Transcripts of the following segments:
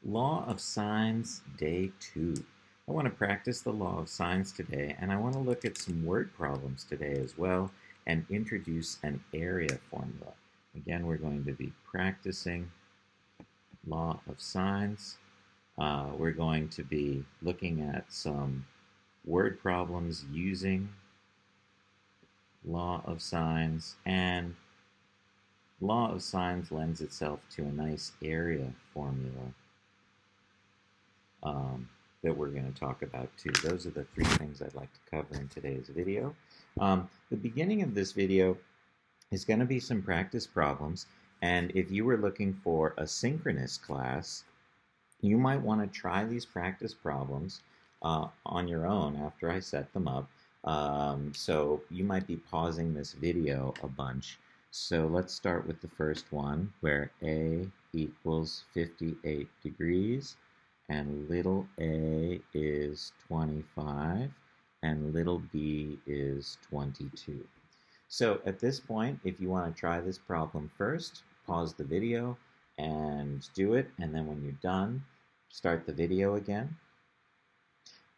Law of Sines, Day 2. I want to practice the law of sines today, and I want to look at some word problems today as well and introduce an area formula. Again, we're going to be practicing law of sines. We're going to be looking at some word problems using law of sines, and law of sines lends itself to a nice area formula um, that we're going to talk about too. Those are the three things I'd like to cover in today's video. The beginning of this video is going to be some practice problems, and if you were looking for a synchronous class, you might want to try these practice problems on your own after I set them up. So you might be pausing this video a bunch. So let's start with the first one where A equals 58 degrees and little a is 25 and little b is 22. So at this point, if you want to try this problem first, pause the video and do it, and then when you're done, start the video again.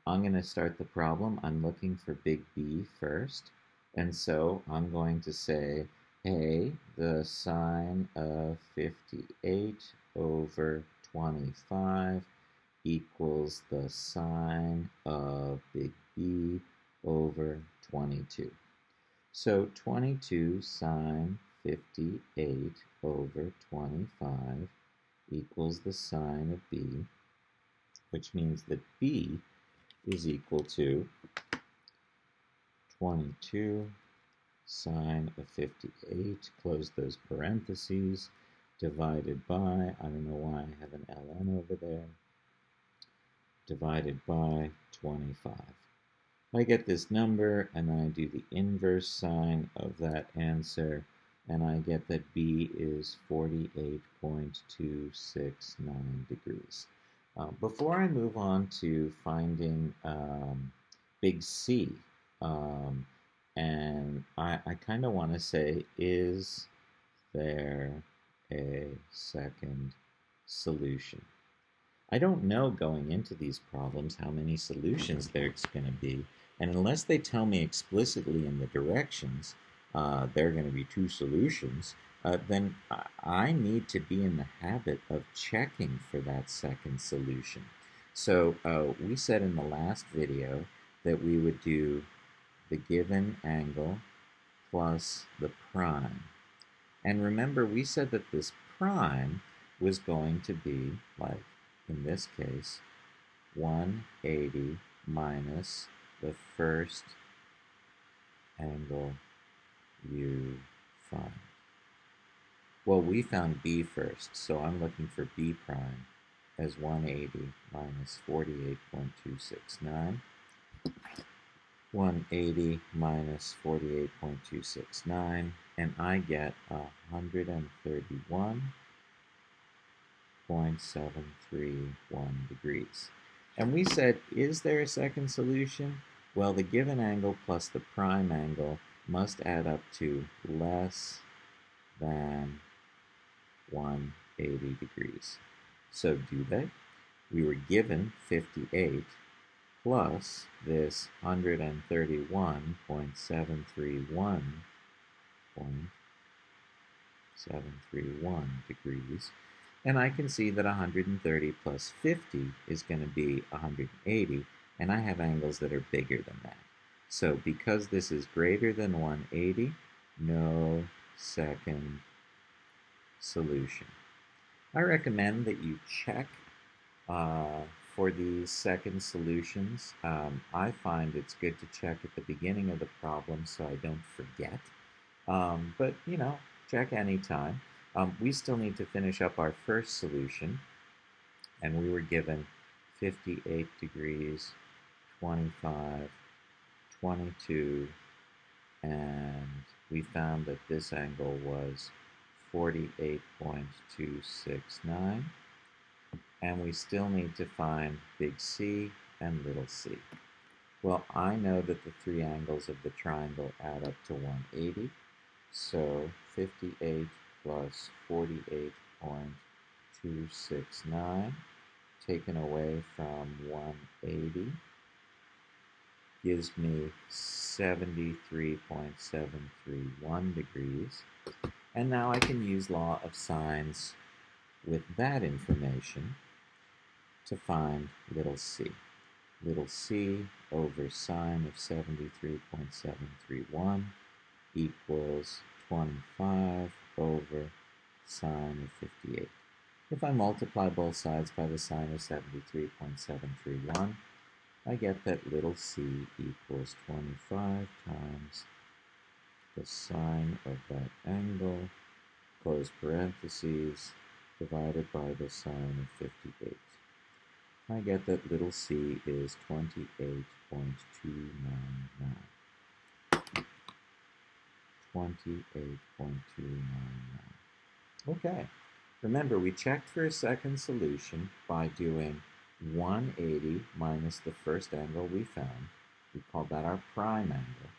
I'm going to start the problem. I'm looking for big B first, and so I'm going to say, hey, the sine of 58 over 25 equals the sine of big B over 22. So 22 sine 58 over 25 equals the sine of B, which means that B is equal to 22 sine of 58, close those parentheses, divided by, I don't know why I have an ln over there, divided by 25. I get this number, and then I do the inverse sign of that answer, and I get that B is 48.269 degrees. Before I move on to finding big C, and I kind of want to say, is there a second solution? I don't know going into these problems how many solutions there's going to be, and unless they tell me explicitly in the directions there are going to be two solutions, then I need to be in the habit of checking for that second solution. So we said in the last video that we would do the given angle plus the prime. And remember, we said that this prime was going to be, like in this case, 180 minus the first angle you find. Well, we found B first, so I'm looking for B prime as 180 minus 48.269. 180 minus 48.269, and I get 131.731 degrees. And we said, is there a second solution? Well, the given angle plus the prime angle must add up to less than 180 degrees. So do they? We were given 58 plus this 131.731 degrees. And I can see that 130 plus 50 is going to be 180, and I have angles that are bigger than that. So because this is greater than 180, no second solution. I recommend that you check for these second solutions. I find it's good to check at the beginning of the problem so I don't forget. But, check anytime. We still need to finish up our first solution, and we were given 58 degrees, 25, 22, and we found that this angle was 48.269, and we still need to find big C and little c. Well, I know that the three angles of the triangle add up to 180, so 58 plus 48.269 taken away from 180 gives me 73.731 degrees. And now I can use law of sines with that information to find little c. Little c over sine of 73.731 equals 25 over sine of 58. If I multiply both sides by the sine of 73.731, I get that little c equals 25 times the sine of that angle, close parentheses, divided by the sine of 58. I get that little c is 28.299. 28.299. Okay. Remember, we checked for a second solution by doing 180 minus the first angle we found. We called that our prime angle.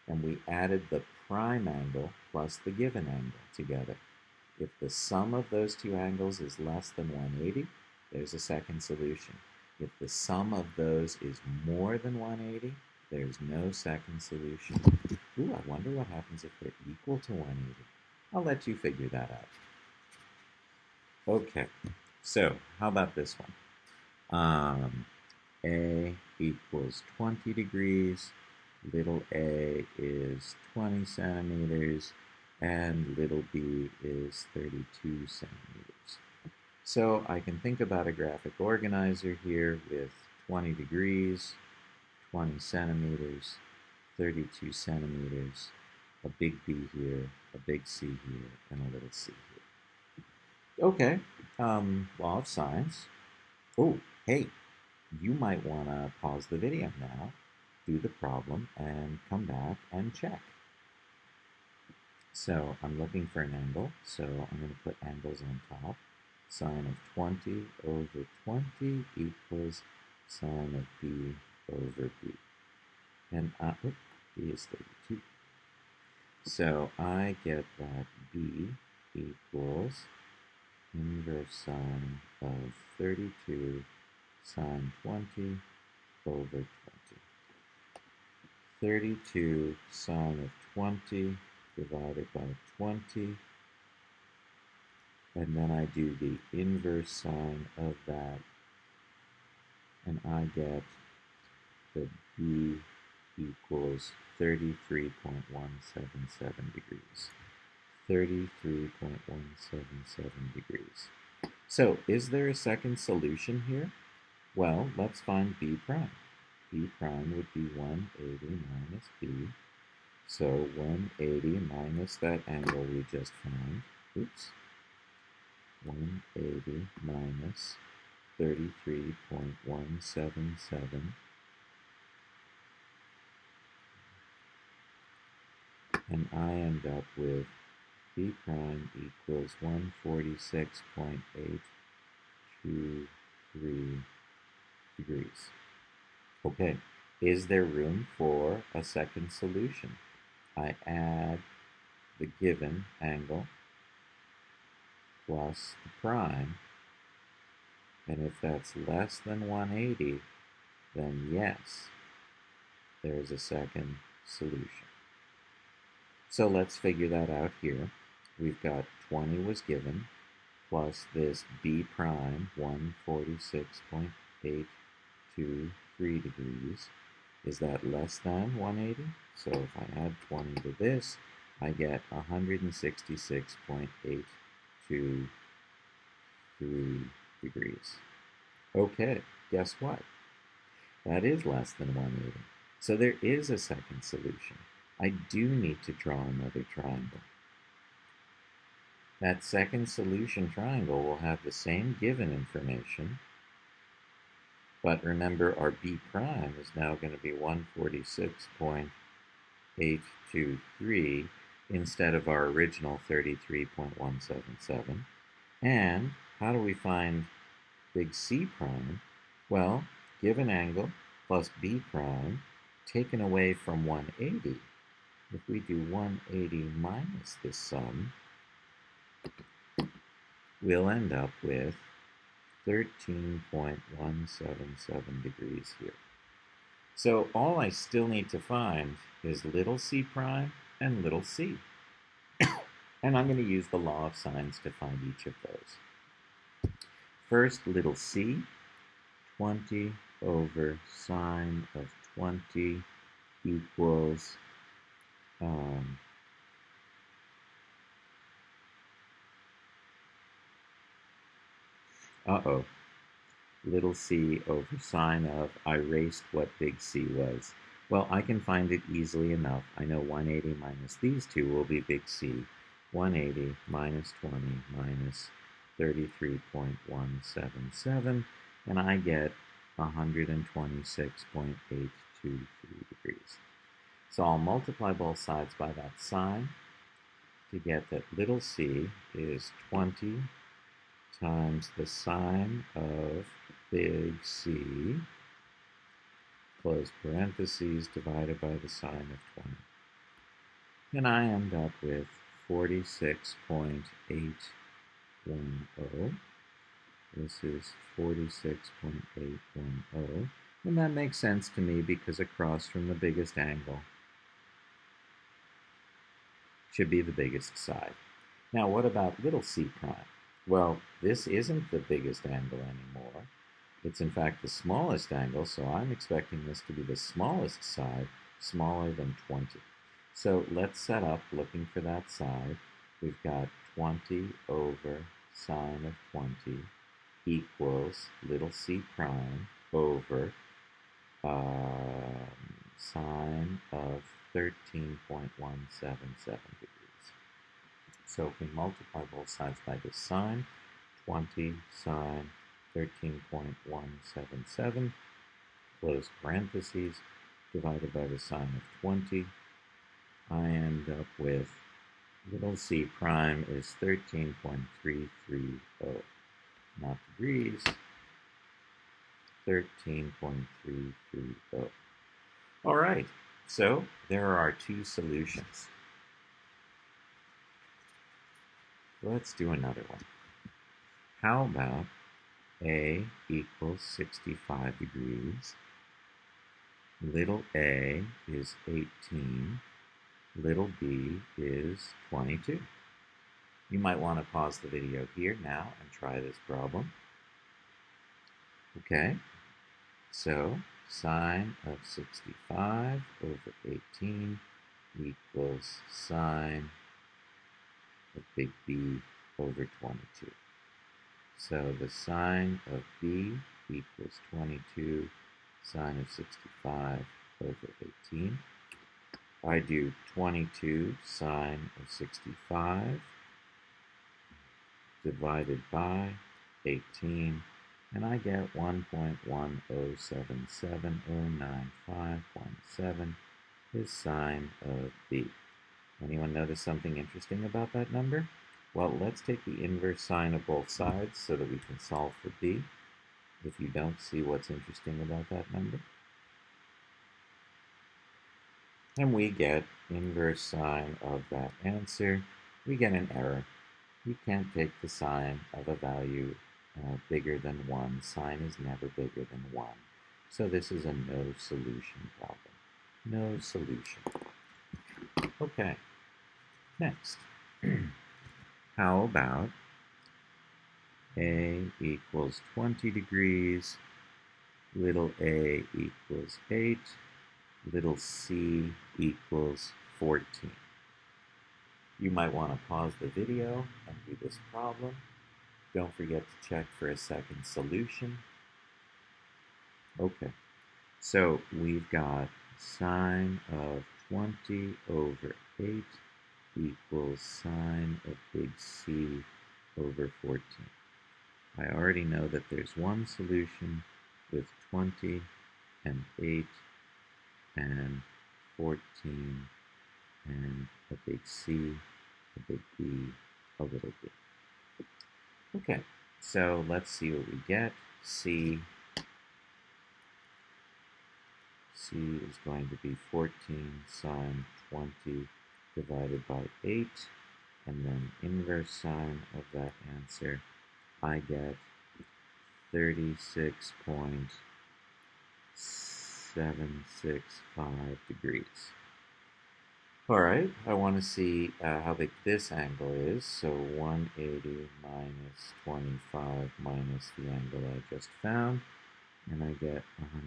And we added the prime angle plus the given angle together. If the sum of those two angles is less than 180, there's a second solution. If the sum of those is more than 180, there's no second solution. Ooh, I wonder what happens if they're equal to 180. I'll let you figure that out. Okay, so how about this one? A equals 20 degrees, little a is 20 centimeters, and little b is 32 centimeters. So I can think about a graphic organizer here with 20 degrees, 20 centimeters, 32 centimeters, a big B here, a big C here, and a little c here. Okay, law of sines. Oh, hey, you might want to pause the video now, do the problem, and come back and check. So I'm looking for an angle, so I'm going to put angles on top. Sine of 20 over 20 equals sine of b over b. And b is 32. So I get that b equals inverse sine of 32 sine 20 over 20. 32 sine of 20 divided by 20, and then I do the inverse sine of that, and I get that b equals 33.177 degrees. 33.177 degrees. So, is there a second solution here? Well, let's find b prime. B prime would be 180 minus b. So 180 minus that angle we just found. Oops. 180 minus 33.177. And I end up with b prime equals 146.823 degrees. Okay, is there room for a second solution? I add the given angle plus the prime, and if that's less than 180, then yes, there's a second solution. So let's figure that out here. We've got 20 was given, plus this b prime, 146.823 degrees. Is that less than 180? So if I add 20 to this, I get 166.823 degrees. Okay, guess what? That is less than 180. So there is a second solution. I do need to draw another triangle. That second solution triangle will have the same given information, but remember our b prime is now going to be 146.823 instead of our original 33.177. And how do we find big C prime? Well, given angle plus b prime taken away from 180. If we do 180 minus this sum, we'll end up with 13.177 degrees here. So all I still need to find is little c prime and little c. And I'm going to use the law of sines to find each of those. First, little c, 20 over sine of 20 equals little c over sine of, I erased what big C was. Well, I can find it easily enough. I know 180 minus these two will be big C. 180 minus 20 minus 33.177, and I get 126.823 degrees. So I'll multiply both sides by that sine to get that little c is 20 times the sine of big C, close parentheses, divided by the sine of 20. And I end up with 46.810. This is 46.810. And that makes sense to me because across from the biggest angle should be the biggest side. Now, what about little c prime? Well, this isn't the biggest angle anymore. It's in fact the smallest angle, so I'm expecting this to be the smallest side, smaller than 20. So let's set up looking for that side. We've got 20 over sine of 20 equals little c prime over sine of 13.177 degrees. So if we multiply both sides by this sine, 20 sine 13.177, close parentheses, divided by the sine of 20, I end up with little c prime is 13.330, not degrees, 13.330. All right, so there are our two solutions. Let's do another one. How about A equals 65 degrees, little a is 18, little b is 22. You might want to pause the video here now and try this problem. Okay, so sine of 65 over 18 equals sine of big B over 22. So the sine of B equals 22 sine of 65 over 18. I do 22 sine of 65 divided by 18, and I get 1.1077095.7 is sine of B. Anyone notice something interesting about that number? Well, let's take the inverse sine of both sides so that we can solve for B. If you don't see what's interesting about that number. And we get inverse sine of that answer. We get an error. You can't take the sine of a value bigger than 1. Sine is never bigger than 1. So this is a no solution problem. No solution. Okay, next. How about A equals 20 degrees, little a equals 8, little c equals 14. You might want to pause the video and do this problem. Don't forget to check for a second solution. Okay, so we've got sine of 20 over 8 equals sine of big C over 14. I already know that there's one solution with 20 and 8 and 14 and a big C, a big B, a little b. Okay, so let's see what we get. C is going to be 14 sine 20 divided by 8, and then inverse sine of that answer, I get 36.765 degrees. All right, I want to see how big this angle is. So 180 minus 25 minus the angle I just found, and I get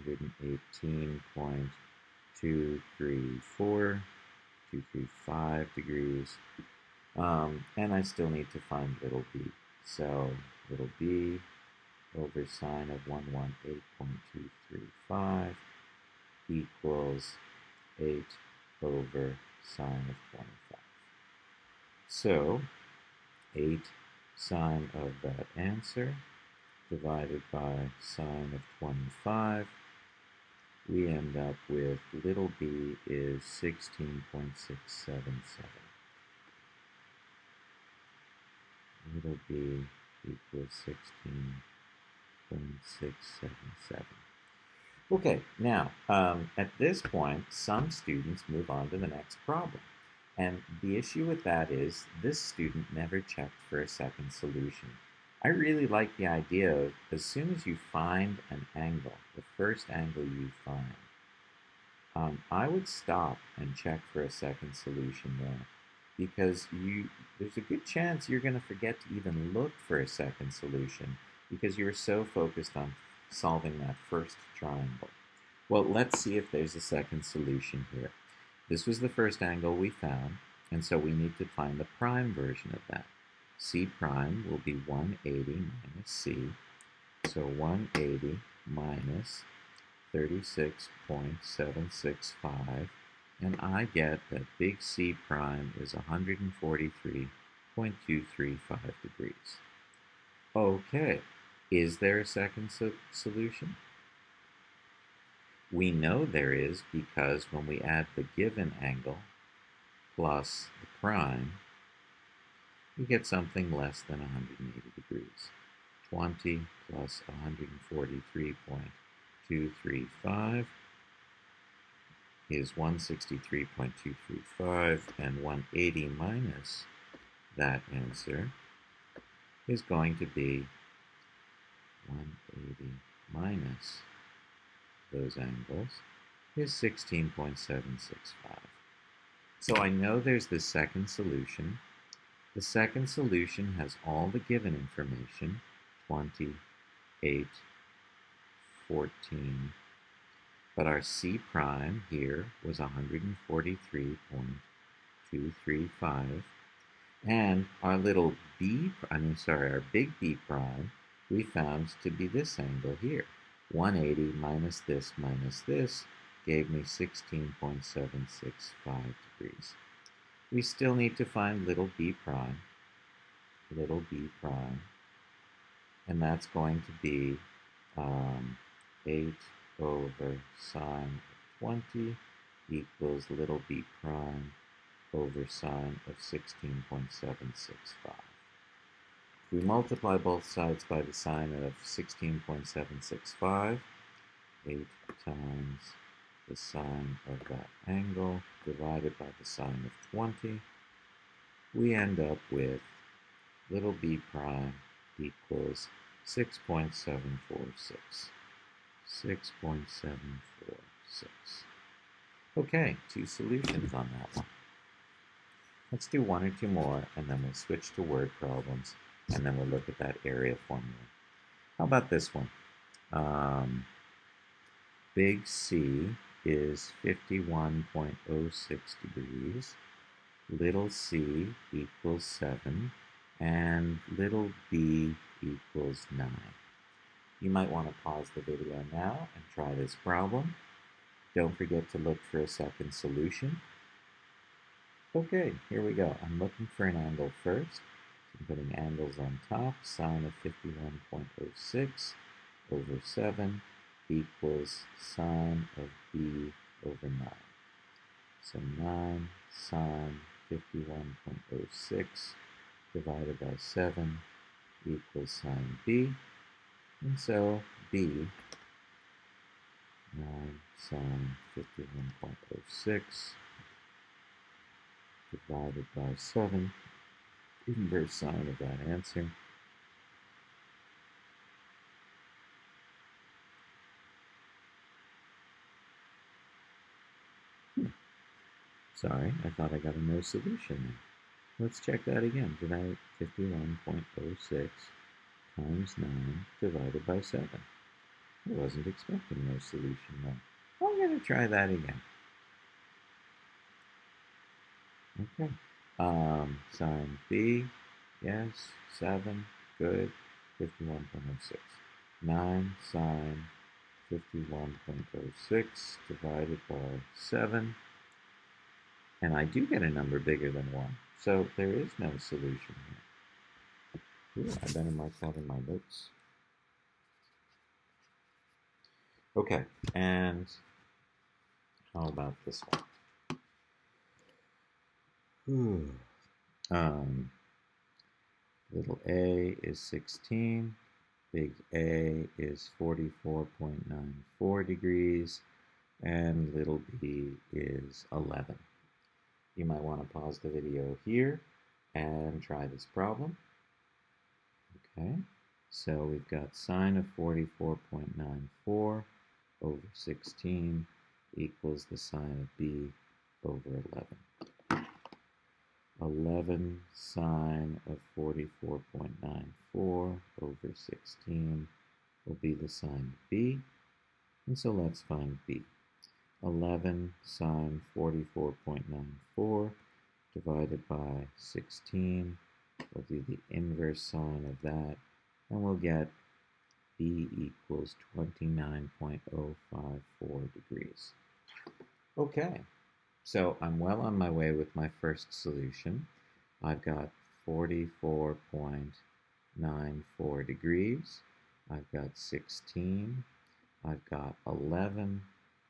118.234 degrees. And I still need to find little b. So little b over sine of 118.235 equals 8 over sine of 25. So 8 sine of that answer divided by sine of 25, we end up with little b is 16.677. Little b equals 16.677. Okay, now, at this point, some students move on to the next problem. And the issue with that is this student never checked for a second solution. I really like the idea of as soon as you find an angle, the first angle you find, I would stop and check for a second solution there, because there's a good chance you're going to forget to even look for a second solution because you were so focused on solving that first triangle. Well, let's see if there's a second solution here. This was the first angle we found, and so we need to find the prime version of that. C prime will be 180 minus C, so 180 minus 36.765, and I get that big C prime is 143.235 degrees. Okay, is there a second solution? We know there is because when we add the given angle plus the prime, we get something less than 180 degrees. 20 plus 143.235 is 163.235, and 180 minus that answer is going to be 180 minus those angles is 16.765. So I know there's the second solution. The second solution has all the given information, 20, 8, 14, but our C prime here was 143.235, and our little our big B prime, we found to be this angle here. 180 minus this gave me 16.765 degrees. We still need to find little b prime, and that's going to be 8 over sine of 20 equals little b prime over sine of 16.765. We multiply both sides by the sine of 16.765, 8 times the sine of that angle divided by the sine of 20. We end up with little b prime equals 6.746. 6.746. Okay, 2 solutions on that one. Let's do 1 or 2 more, and then we'll switch to word problems, and then we'll look at that area formula. How about this one? Big C is 51.06 degrees. Little c equals 7, and little b equals 9. You might want to pause the video now and try this problem. Don't forget to look for a second solution. Okay, here we go. I'm looking for an angle first. I'm putting angles on top. Sine of 51.06 over 7 equals sine of b over 9. So 9 sine 51.06 divided by 7 equals sine b. And so b, 9 sine 51.06 divided by 7, inverse sine of that answer, Sorry, I thought I got a no solution there. Let's check that again. Did I 51.06 times 9 divided by 7? I wasn't expecting no solution there. I'm going to try that again. Okay. Sine B, yes, 7, good, 51.06. 9 sine 51.06 divided by 7. And I do get a number bigger than 1. So there is no solution here. Ooh, I better mark that in my notes. Okay, and how about this one? Little a is 16. Big A is 44.94 degrees. And little b is 11. You might want to pause the video here and try this problem. Okay, so we've got sine of 44.94 over 16 equals the sine of b over 11. 11 sine of 44.94 over 16 will be the sine of b, and so let's find b. 11 sine 44.94 divided by 16 will do the inverse sine of that, and we'll get b equals 29.054 degrees. Okay, so I'm well on my way with my first solution. I've got 44.94 degrees. I've got 16. I've got 11.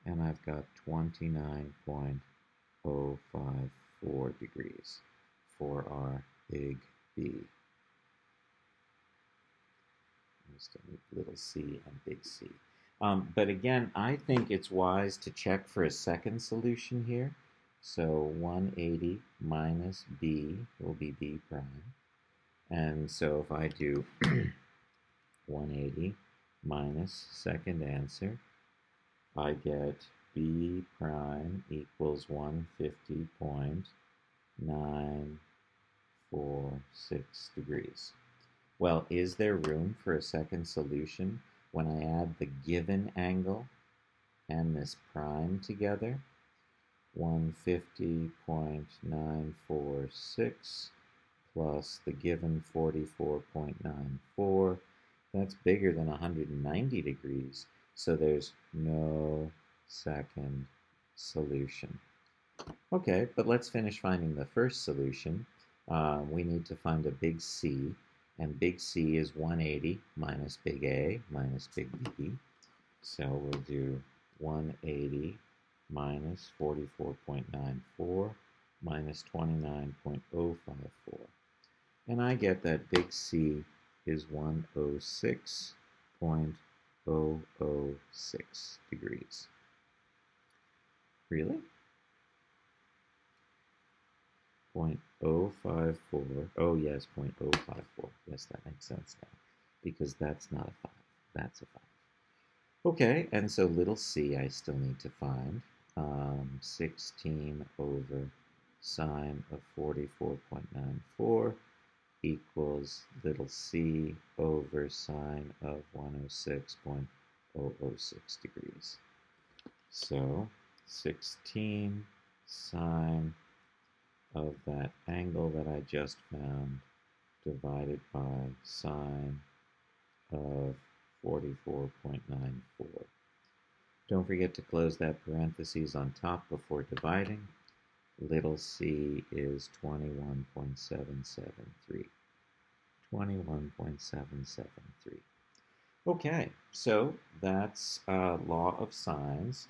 And I've got 29.054 degrees for our big B. We still need little c and big C. But again, I think it's wise to check for a second solution here. So 180 minus b will be b prime. And so if I do 180 minus second answer, I get b prime equals 150.946 degrees. Well, is there room for a second solution when I add the given angle and this prime together? 150.946 plus the given 44.94, that's bigger than 190 degrees, so there's no second solution. Okay, but let's finish finding the first solution. We need to find a big C, and big C is 180 minus big A minus big B. So we'll do 180 minus 44.94 minus 29.054. And I get that big C is 106.006 degrees. Really? 0.054. Oh, yes, 0.054. Yes, that makes sense now, because that's not a 5. That's a 5. Okay, and so little c I still need to find. 16 over sine of 44.94 equals little c over sine of 106.006 degrees. So 16 sine of that angle that I just found divided by sine of 44.94. Don't forget to close that parentheses on top before dividing. Little c is 21.773. 21.773. Okay, so that's law of sines.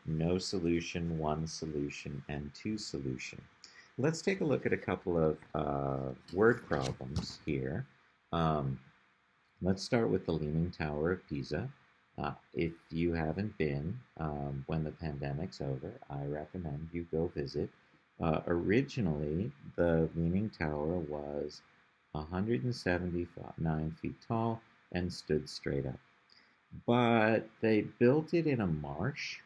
No solution, one solution, and two solution. Let's take a look at a couple of word problems here. Let's start with the Leaning Tower of Pisa. If you haven't been, when the pandemic's over, I recommend you go visit. Originally, the Leaning Tower was 179 feet tall and stood straight up. But they built it in a marsh,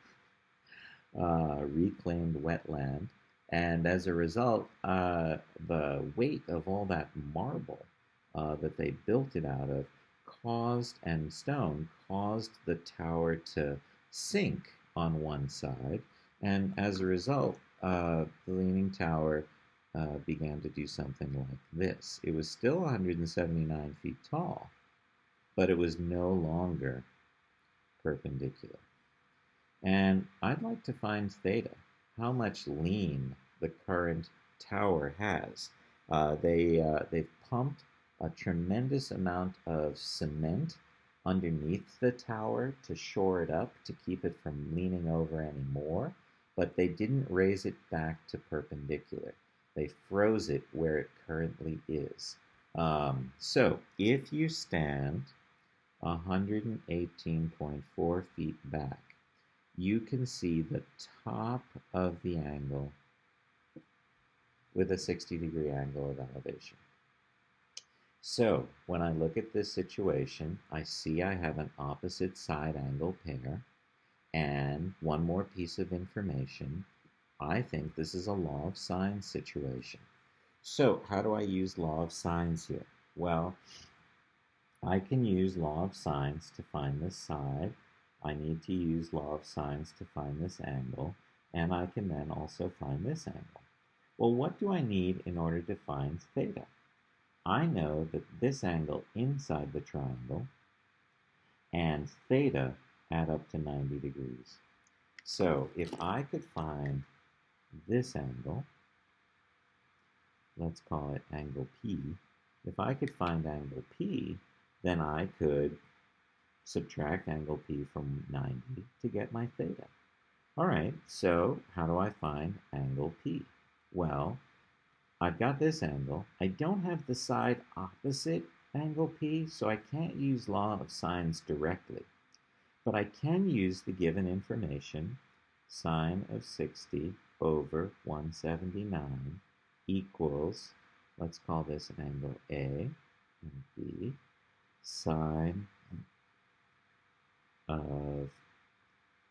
reclaimed wetland, And as a result, the weight of all that marble that they built it out of and stone caused the tower to sink on one side. And as a result, the Leaning Tower began to do something like this. It was still 179 feet tall, but it was no longer perpendicular. And I'd like to find theta, how much lean the current tower has. They've pumped a tremendous amount of cement underneath the tower to shore it up, to keep it from leaning over anymore, but they didn't raise it back to perpendicular. They froze it where it currently is. So if you stand 118.4 feet back, you can see the top of the angle with a 60-degree angle of elevation. So when I look at this situation, I see I have an opposite side angle pair, and one more piece of information. I think this is a law of sines situation. So how do I use law of sines here? Well, I can use law of sines to find this side. I need to use law of sines to find this angle, and I can then also find this angle. Well, what do I need in order to find theta? I know that this angle inside the triangle and theta add up to 90 degrees. So if I could find this angle, let's call it angle P. If I could find angle P, then I could subtract angle P from 90 to get my theta. All right, so how do I find angle P? Well, I've got this angle. I don't have the side opposite angle P, so I can't use law of sines directly. But I can use the given information, sine of 60 over 179 equals, let's call this angle A and B, sine of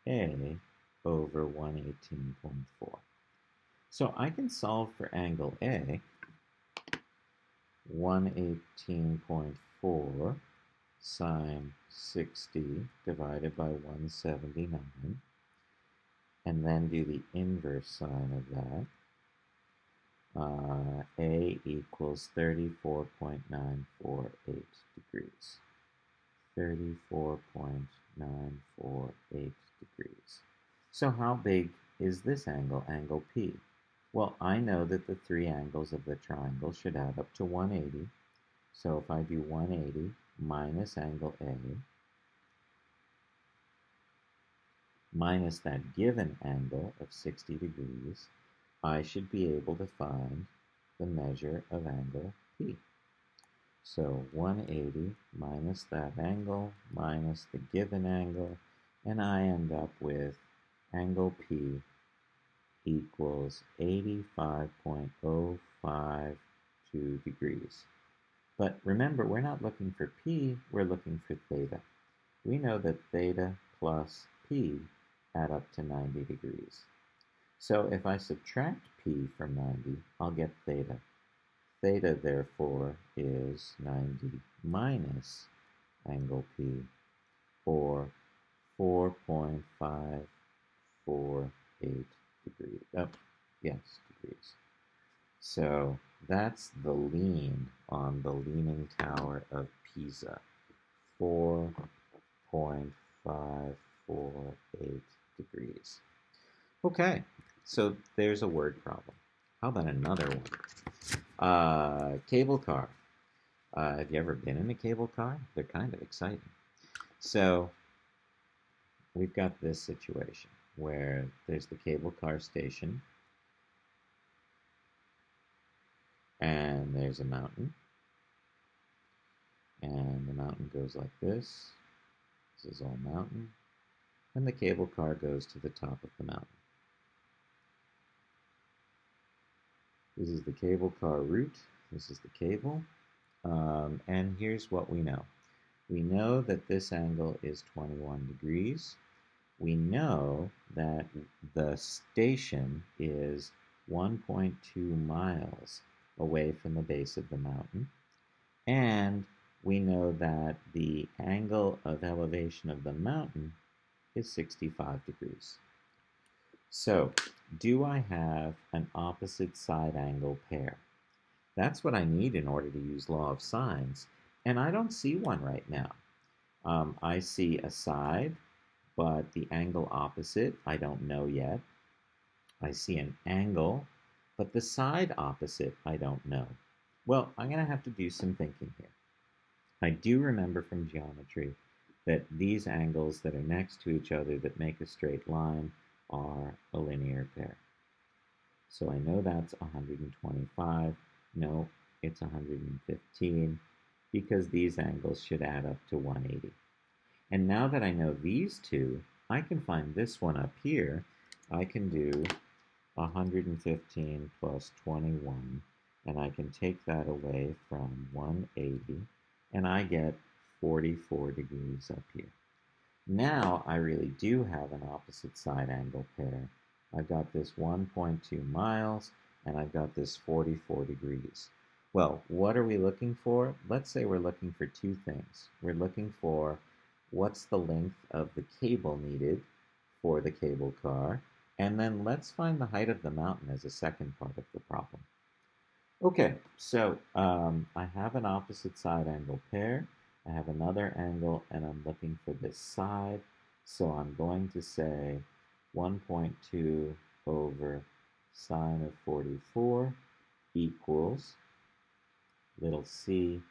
A over 118.4. So I can solve for angle A, 118.4 sine 60 divided by 179, and then do the inverse sine of that. A equals 34.948 degrees. 34.948 degrees. So how big is this angle, angle P? Well, I know that the three angles of the triangle should add up to 180. So if I do 180 minus angle A minus that given angle of 60 degrees, I should be able to find the measure of angle P. So 180 minus that angle minus the given angle, and I end up with angle P equals 85.052 degrees. But remember, we're not looking for P, we're looking for theta. We know that theta plus P add up to 90 degrees. So if I subtract P from 90, I'll get theta. Theta, therefore, is 90 minus angle P, or 4.548 degrees. Oh, yes, degrees. So that's the lean on the Leaning Tower of Pisa, 4.548 degrees. Okay, so there's a word problem. How about another one? Cable car. Have you ever been in a cable car? They're kind of exciting. So we've got this situation where there's the cable car station, and there's a mountain, and the mountain goes like this. This is all mountain, and the cable car goes to the top of the mountain. This is the cable car route. This is the cable. And here's what we know. We know that this angle is 21 degrees. We know that the station is 1.2 miles away from the base of the mountain. And we know that the angle of elevation of the mountain is 65 degrees. So, do I have an opposite side angle pair? That's what I need in order to use law of sines, and I don't see one right now. I see a side, but the angle opposite, I don't know yet. I see an angle, but the side opposite, I don't know. Well, I'm going to have to do some thinking here. I do remember from geometry that these angles that are next to each other that make a straight line are a linear pair. So I know that's 125. No, it's 115 because these angles should add up to 180. And now that I know these two, I can find this one up here. I can do 115 plus 21, and I can take that away from 180, and I get 44 degrees up here. Now I really do have an opposite side angle pair. I've got this 1.2 miles, and I've got this 44 degrees. Well, what are we looking for? Let's say we're looking for two things. We're looking for what's the length of the cable needed for the cable car, and then let's find the height of the mountain as a second part of the problem. Okay, so I have an opposite side angle pair. I have another angle, and I'm looking for this side. So I'm going to say 1.2 over sine of 44 equals little c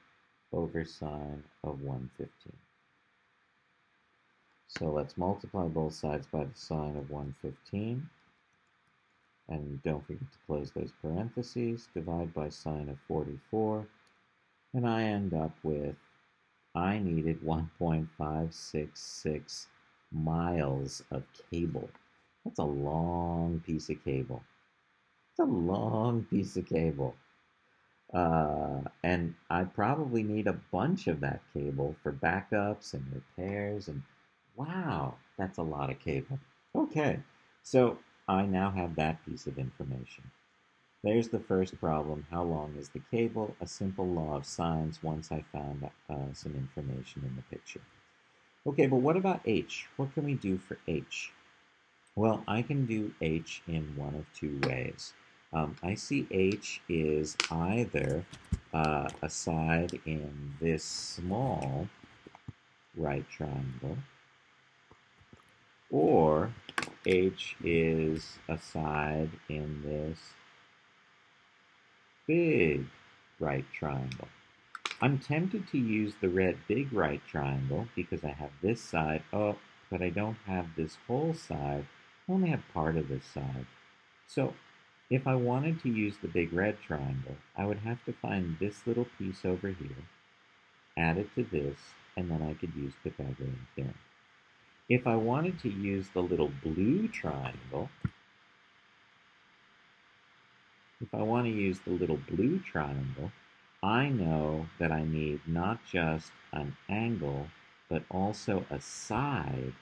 over sine of 115. So let's multiply both sides by the sine of 115. And don't forget to close those parentheses. Divide by sine of 44. And I end up with, I needed 1.566 miles of cable. That's a long piece of cable. It's a long piece of cable. And I probably need a bunch of that cable for backups and repairs. And wow, that's a lot of cable. Okay, so I now have that piece of information. There's the first problem. How long is the cable? A simple law of sines once I found some information in the picture. Okay, but what about h? What can we do for h? Well, I can do h in one of two ways. I see h is either a side in this small right triangle, or h is a side in this big right triangle. I'm tempted to use the red big right triangle because I have this side, but I don't have this whole side. I only have part of this side. So if I wanted to use the big red triangle, I would have to find this little piece over here, add it to this, and then I could use Pythagorean theorem. If I wanted to use the little blue triangle, I know that I need not just an angle, but also a side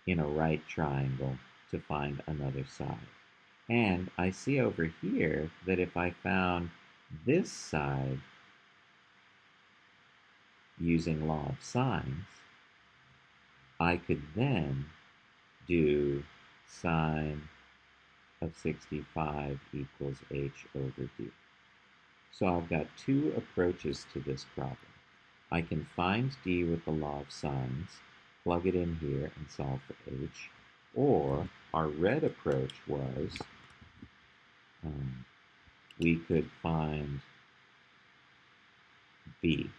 in a right triangle to find another side. And I see over here that if I found this side using law of sines, I could then do sine of 65 equals h over d. So I've got two approaches to this problem. I can find d with the law of sines, plug it in here, and solve for h. Or our red approach was we could find b.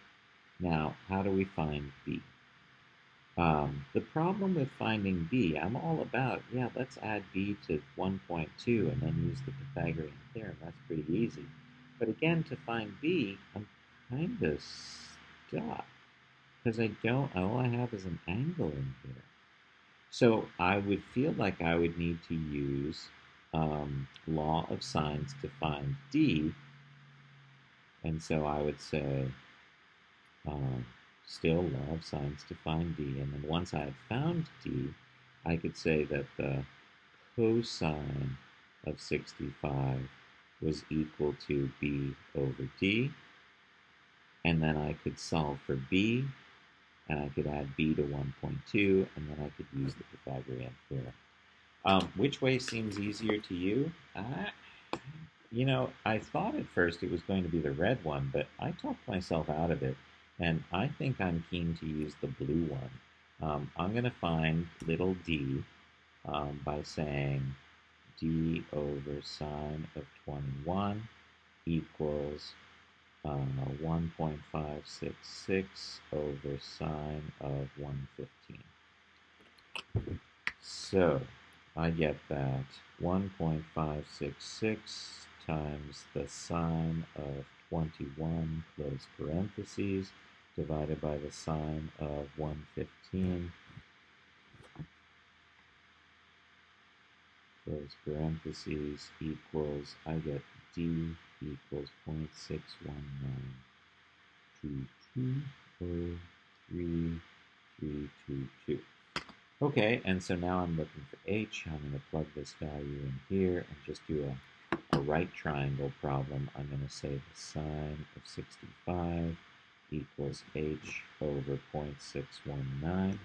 Now, how do we find b? The problem with finding b, I'm all about, yeah, let's add b to 1.2 and then use the Pythagorean theorem. That's pretty easy. But again, to find b, I'm kind of stuck because all I have is an angle in here. So I would feel like I would need to use law of sines to find d. And so I would say still law of sines to find d. And then once I had found d, I could say that the cosine of 65 was equal to b over d. And then I could solve for b, and I could add b to 1.2, and then I could use the Pythagorean theorem. Which way seems easier to you? I thought at first it was going to be the red one, but I talked myself out of it, and I think I'm keen to use the blue one. I'm going to find little d by saying d over sine of 21 equals 1.566 over sine of 115. So I get that 1.566 times the sine of 21 close parentheses divided by the sine of 115 close parentheses equals, I get d equals 0.61922033322. Okay, and so now I'm looking for h. I'm going to plug this value in here and just do a right triangle problem. I'm going to say the sine of 65 equals h over 0.619.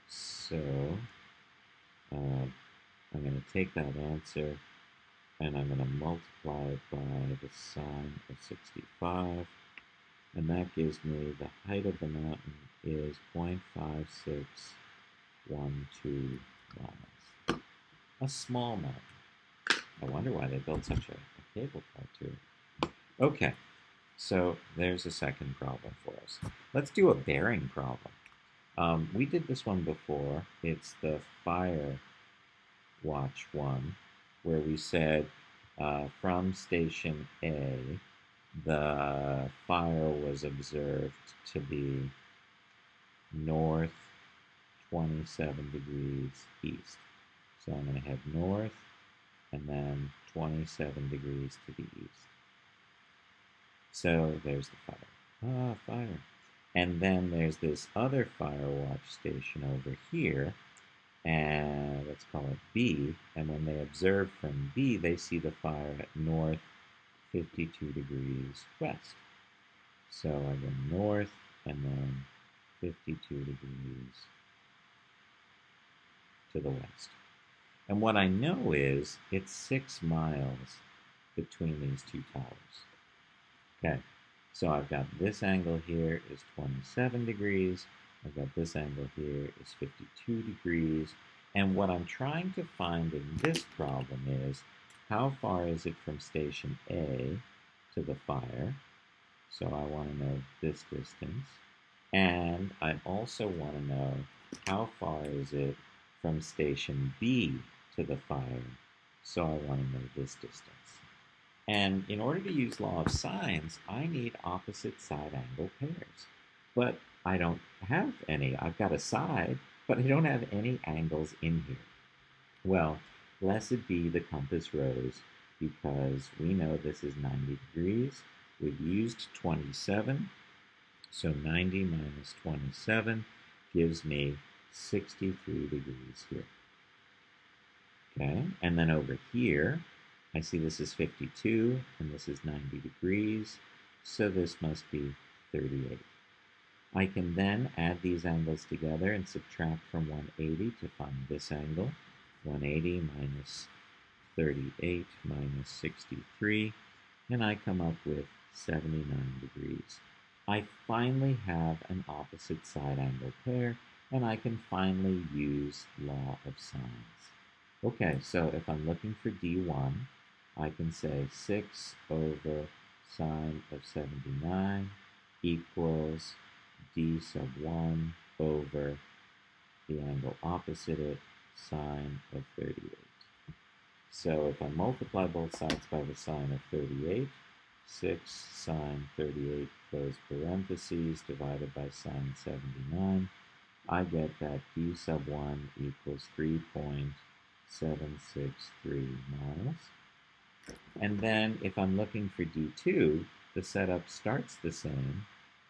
So I'm going to take that answer and I'm going to multiply it by the sine of 65. And that gives me the height of the mountain is 0.5612 miles. A small mountain. I wonder why they built such a cable car to it. Okay, so there's a second problem for us. Let's do a bearing problem. We did this one before. It's the fire watch one, where we said from station A, the fire was observed to be north 27 degrees east. So I'm going to head north and then 27 degrees to the east. So there's the fire. Fire. And then there's this other fire watch station over here, and let's call it B. And when they observe from B, they see the fire at north 52 degrees west. So I go north and then 52 degrees to the west. And what I know is it's 6 miles between these two towers. Okay, so I've got this angle here is 27 degrees. I've got this angle here is 52 degrees. And what I'm trying to find in this problem is how far is it from station A to the fire? So I want to know this distance. And I also want to know how far is it from station B to the fire. So I want to know this distance. And in order to use law of sines, I need opposite side angle pairs. But I don't have any. I've got a side, but I don't have any angles in here. Well, blessed be the compass rose, because we know this is 90 degrees. We've used 27, so 90 minus 27 gives me 63 degrees here. Okay, and then over here, I see this is 52, and this is 90 degrees, so this must be 38. I can then add these angles together and subtract from 180 to find this angle. 180 minus 38 minus 63, and I come up with 79 degrees. I finally have an opposite side angle pair, and I can finally use law of sines. Okay, so if I'm looking for D1, I can say 6 over sine of 79 equals D sub 1 over the angle opposite it, sine of 38. So if I multiply both sides by the sine of 38, 6 sine 38 close parentheses divided by sine 79, I get that D sub 1 equals 3.763 miles. And then if I'm looking for D2, the setup starts the same,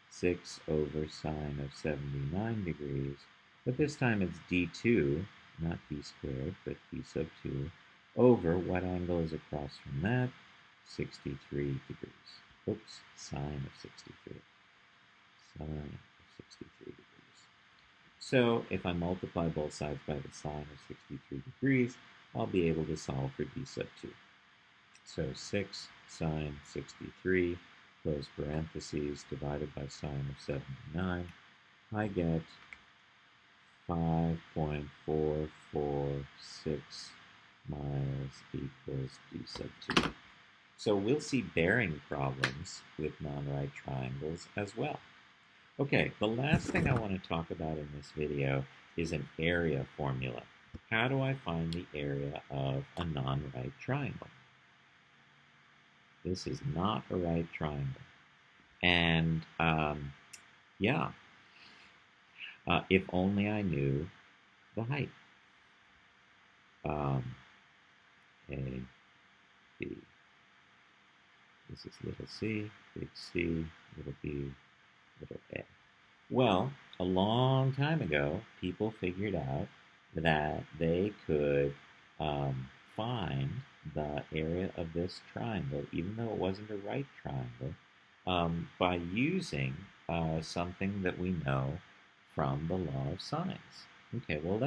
6 over sine of 79 degrees, but this time it's D2, not D squared, but D sub 2, over what angle is across from that? 63 degrees. Oops, sine of 63. Sine of 63 degrees. So if I multiply both sides by the sine of 63 degrees, I'll be able to solve for d sub 2. So 6 sine 63, close parentheses, divided by sine of 79, I get 5.446 miles equals d sub 2. So we'll see bearing problems with non-right triangles as well. Okay, the last thing I want to talk about in this video is an area formula. How do I find the area of a non-right triangle? This is not a right triangle. And if only I knew the height. A, B. This is little c, big C, little b, little a. Well, a long time ago, people figured out that they could find the area of this triangle, even though it wasn't a right triangle, by using something that we know from the law of sines. Okay, well,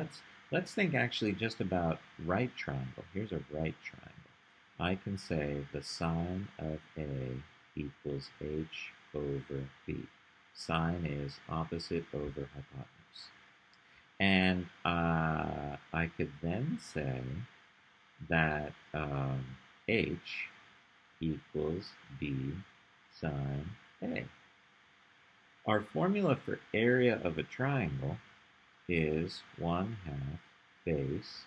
let's think actually just about right triangle. Here's a right triangle. I can say the sine of A equals h over b. Sine is opposite over hypotenuse. And I could then say that h equals b sine A. Our formula for area of a triangle is 1/2 base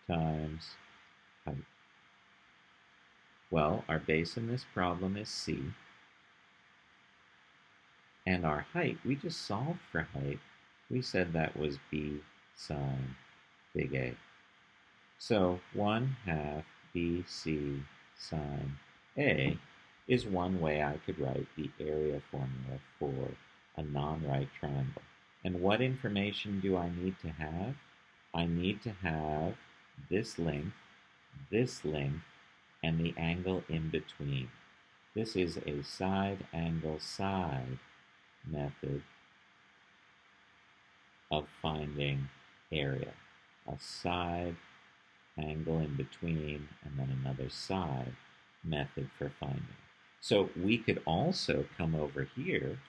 times height. Well, our base in this problem is c. And our height, we just solved for height. We said that was b sine big A. So 1/2 bc sine A is one way I could write the area formula for a non-right triangle. And what information do I need to have? I need to have this length, and the angle in between. This is a side angle side method of finding area. A side angle in between and then another side method for finding. So we could also come over here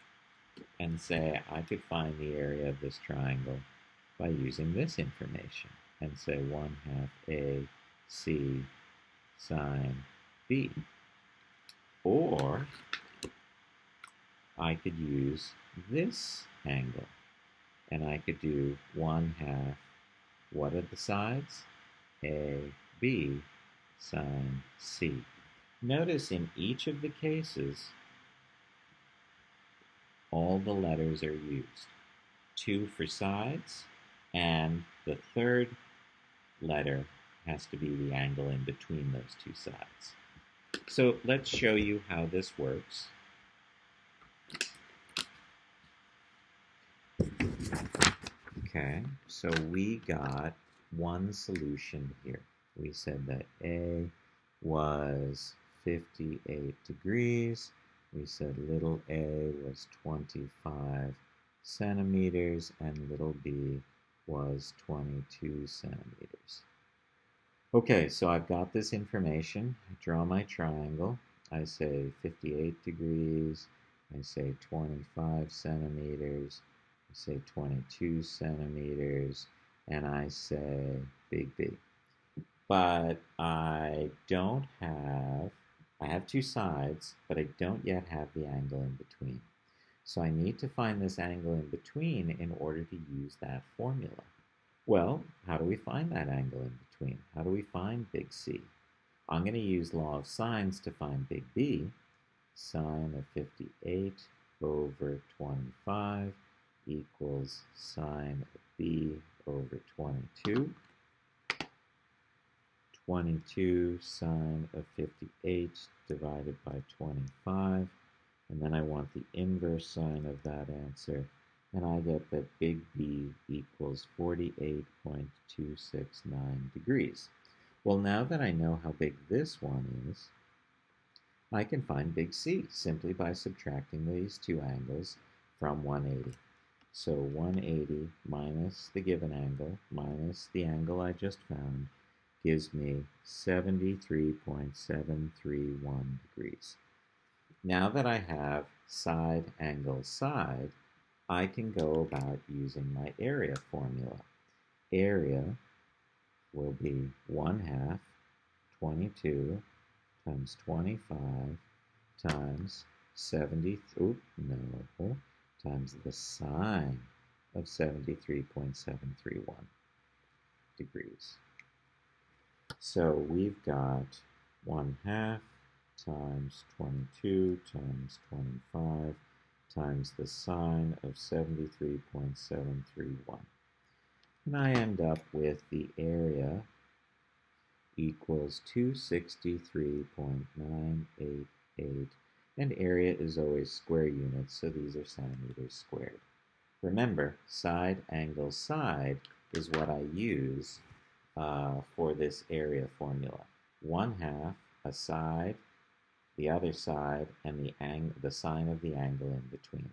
and say I could find the area of this triangle by using this information and say 1/2 A C sine B. Or I could use this angle and I could do 1/2, what are the sides? A, B sine C. Notice in each of the cases, all the letters are used. 2 for sides, and the third letter has to be the angle in between those two sides. So let's show you how this works. Okay, so we got one solution here. We said that A was 58 degrees. We said little a was 25 centimeters and little b was 22 centimeters. Okay, so I've got this information. I draw my triangle. I say 58 degrees. I say 25 centimeters. I say 22 centimeters. And I say big B. But I have two sides, but I don't yet have the angle in between. So I need to find this angle in between in order to use that formula. Well, how do we find that angle in between? How do we find big C? I'm going to use law of sines to find big B. Sine of 58 over 25 equals sine of B over 22. 22 sine of 58 divided by 25. And then I want the inverse sine of that answer. And I get that big B equals 48.269 degrees. Well, now that I know how big this one is, I can find big C simply by subtracting these two angles from 180. So 180 minus the given angle minus the angle I just found gives me 73.731 degrees. Now that I have side angle side, I can go about using my area formula. Area will be 1/2 22 times 25 times 70, times the sine of 73.731 degrees. So we've got 1/2 times 22 times 25 times the sine of 73.731. And I end up with the area equals 263.988, and area is always square units, so these are centimeters squared. Remember, side angle side is what I use for this area formula. 1/2 a side, the other side, and the sine of the angle in between.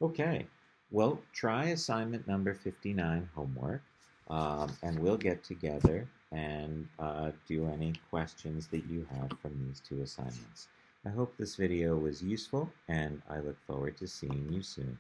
Okay, well, try assignment number 59 homework, and we'll get together and do any questions that you have from these two assignments. I hope this video was useful, and I look forward to seeing you soon.